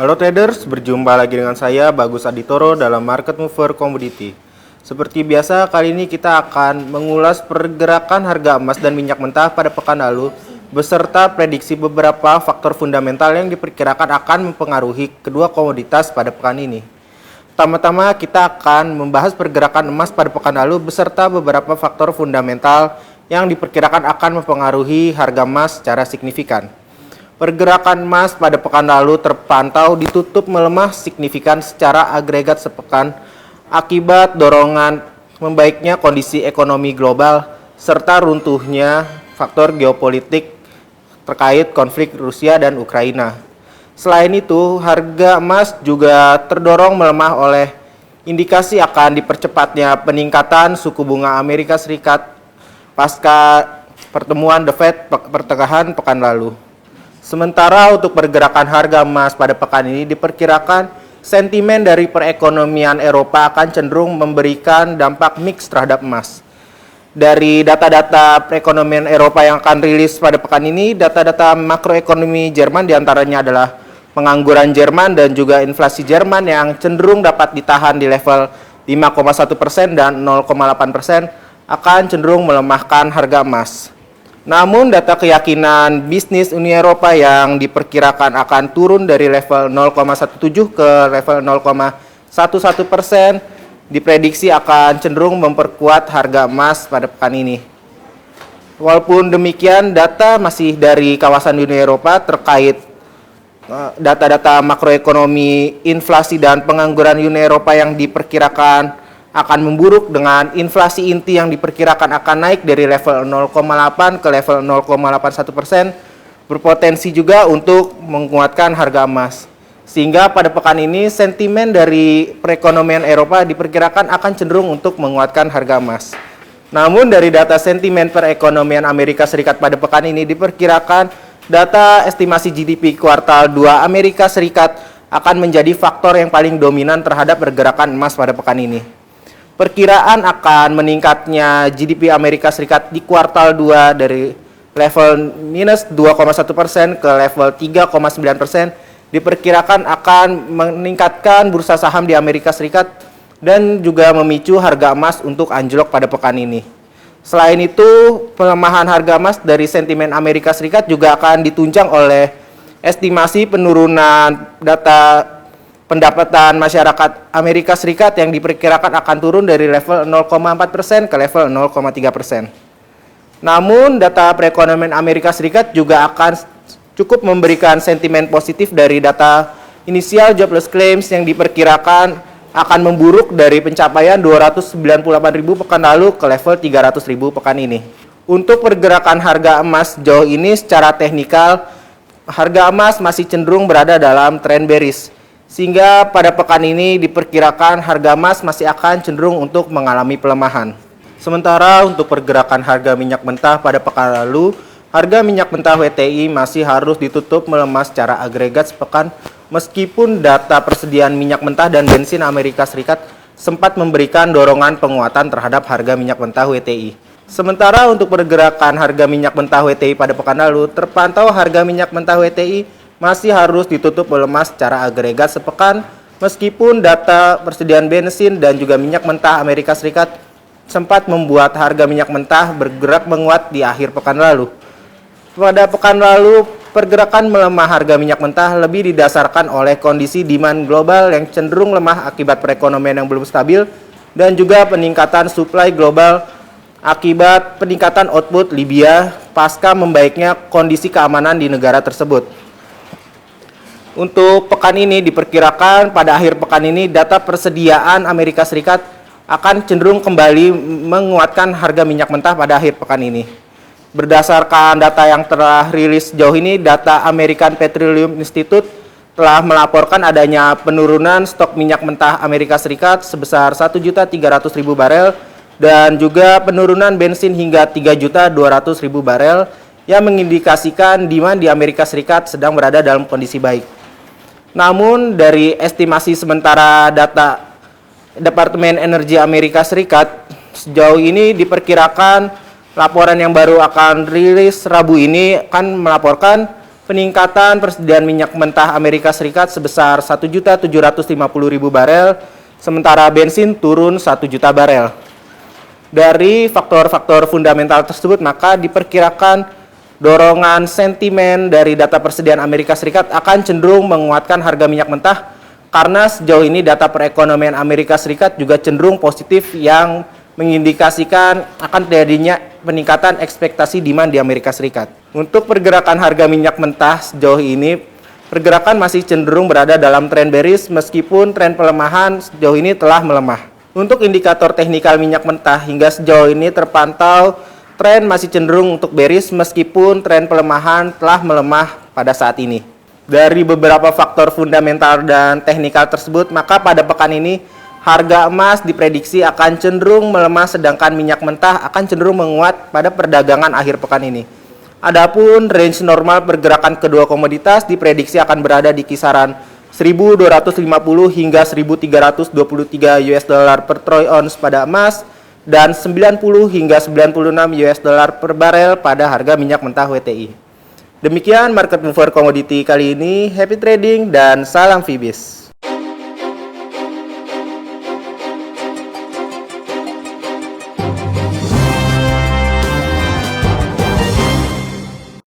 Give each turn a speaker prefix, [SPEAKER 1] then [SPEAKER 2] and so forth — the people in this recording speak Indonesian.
[SPEAKER 1] Halo traders, berjumpa lagi dengan saya Bagus Aditoro dalam Market Mover Commodity. Seperti biasa, kali ini kita akan mengulas pergerakan harga emas dan minyak mentah pada pekan lalu beserta prediksi beberapa faktor fundamental yang diperkirakan akan mempengaruhi kedua komoditas pada pekan ini. Pertama-tama kita akan membahas pergerakan emas pada pekan lalu beserta beberapa faktor fundamental yang diperkirakan akan mempengaruhi harga emas secara signifikan. Pergerakan emas pada pekan lalu terpantau ditutup melemah signifikan secara agregat sepekan akibat dorongan membaiknya kondisi ekonomi global serta runtuhnya faktor geopolitik terkait konflik Rusia dan Ukraina. Selain itu, harga emas juga terdorong melemah oleh indikasi akan dipercepatnya peningkatan suku bunga Amerika Serikat pasca pertemuan The Fed pertengahan pekan lalu. Sementara untuk pergerakan harga emas pada pekan ini diperkirakan sentimen dari perekonomian Eropa akan cenderung memberikan dampak mix terhadap emas. Dari data-data perekonomian Eropa yang akan rilis pada pekan ini, data-data makroekonomi Jerman diantaranya adalah pengangguran Jerman dan juga inflasi Jerman yang cenderung dapat ditahan di level 5,1% dan 0,8% akan cenderung melemahkan harga emas. Namun data keyakinan bisnis Uni Eropa yang diperkirakan akan turun dari level 0,17 ke level 0,11% diprediksi akan cenderung memperkuat harga emas pada pekan ini. Walaupun demikian, data masih dari kawasan Uni Eropa terkait data-data makroekonomi, inflasi dan pengangguran Uni Eropa yang diperkirakan akan memburuk dengan inflasi inti yang diperkirakan akan naik dari level 0,8 ke level 0,81%, berpotensi juga untuk menguatkan harga emas. Sehingga pada pekan ini sentimen dari perekonomian Eropa diperkirakan akan cenderung untuk menguatkan harga emas. Namun dari data sentimen perekonomian Amerika Serikat pada pekan ini diperkirakan data estimasi GDP kuartal 2 Amerika Serikat akan menjadi faktor yang paling dominan terhadap pergerakan emas pada pekan ini. Perkiraan akan meningkatnya GDP Amerika Serikat di kuartal 2 dari level minus 2,1% ke level 3,9% diperkirakan akan meningkatkan bursa saham di Amerika Serikat dan juga memicu harga emas untuk anjlok pada pekan ini. Selain itu, pelemahan harga emas dari sentimen Amerika Serikat juga akan ditunjang oleh estimasi penurunan data pendapatan masyarakat Amerika Serikat yang diperkirakan akan turun dari level 0,4% ke level 0,3%. Namun, data perekonomian Amerika Serikat juga akan cukup memberikan sentimen positif dari data inisial jobless claims yang diperkirakan akan memburuk dari pencapaian 298.000 pekan lalu ke level 300.000 pekan ini. Untuk pergerakan harga emas sejauh ini secara teknikal, harga emas masih cenderung berada dalam tren bearish. Sehingga pada pekan ini diperkirakan harga emas masih akan cenderung untuk mengalami pelemahan. Sementara untuk pergerakan harga minyak mentah pada pekan lalu, harga minyak mentah WTI masih harus ditutup melemah secara agregat sepekan meskipun data persediaan minyak mentah dan bensin Amerika Serikat sempat memberikan dorongan penguatan terhadap harga minyak mentah WTI. Sementara untuk pergerakan harga minyak mentah WTI pada pekan lalu, terpantau harga minyak mentah WTI masih harus ditutup melemah secara agregat sepekan meskipun data persediaan bensin dan juga minyak mentah Amerika Serikat sempat membuat harga minyak mentah bergerak menguat di akhir pekan lalu. Pada pekan lalu, pergerakan melemah harga minyak mentah lebih didasarkan oleh kondisi demand global yang cenderung lemah akibat perekonomian yang belum stabil dan juga peningkatan supply global akibat peningkatan output Libya pasca membaiknya kondisi keamanan di negara tersebut. Untuk pekan ini diperkirakan pada akhir pekan ini data persediaan Amerika Serikat akan cenderung kembali menguatkan harga minyak mentah pada akhir pekan ini. Berdasarkan data yang telah rilis sejauh ini, data American Petroleum Institute telah melaporkan adanya penurunan stok minyak mentah Amerika Serikat sebesar 1.300.000 barel dan juga penurunan bensin hingga 3.200.000 barel yang mengindikasikan demand di Amerika Serikat sedang berada dalam kondisi baik. Namun dari estimasi sementara data Departemen Energi Amerika Serikat, sejauh ini diperkirakan laporan yang baru akan rilis Rabu ini akan melaporkan peningkatan persediaan minyak mentah Amerika Serikat sebesar 1.750.000 barel, sementara bensin turun 1 juta barel. Dari faktor-faktor fundamental tersebut, maka diperkirakan dorongan sentimen dari data persediaan Amerika Serikat akan cenderung menguatkan harga minyak mentah karena sejauh ini data perekonomian Amerika Serikat juga cenderung positif yang mengindikasikan akan terjadinya peningkatan ekspektasi demand di Amerika Serikat. Untuk pergerakan harga minyak mentah sejauh ini, pergerakan masih cenderung berada dalam tren bearish meskipun tren pelemahan sejauh ini telah melemah. Untuk indikator teknikal minyak mentah hingga sejauh ini terpantau tren masih cenderung untuk bearish meskipun tren pelemahan telah melemah pada saat ini. Dari beberapa faktor fundamental dan teknikal tersebut, maka pada pekan ini harga emas diprediksi akan cenderung melemah sedangkan minyak mentah akan cenderung menguat pada perdagangan akhir pekan ini. Adapun range normal pergerakan kedua komoditas diprediksi akan berada di kisaran 1.250 hingga 1.323 US dollar per troy ounce pada emas dan 90 hingga 96 US dollar per barel pada harga minyak mentah WTI. Demikian market mover komoditi kali ini. Happy trading dan salam Fibis.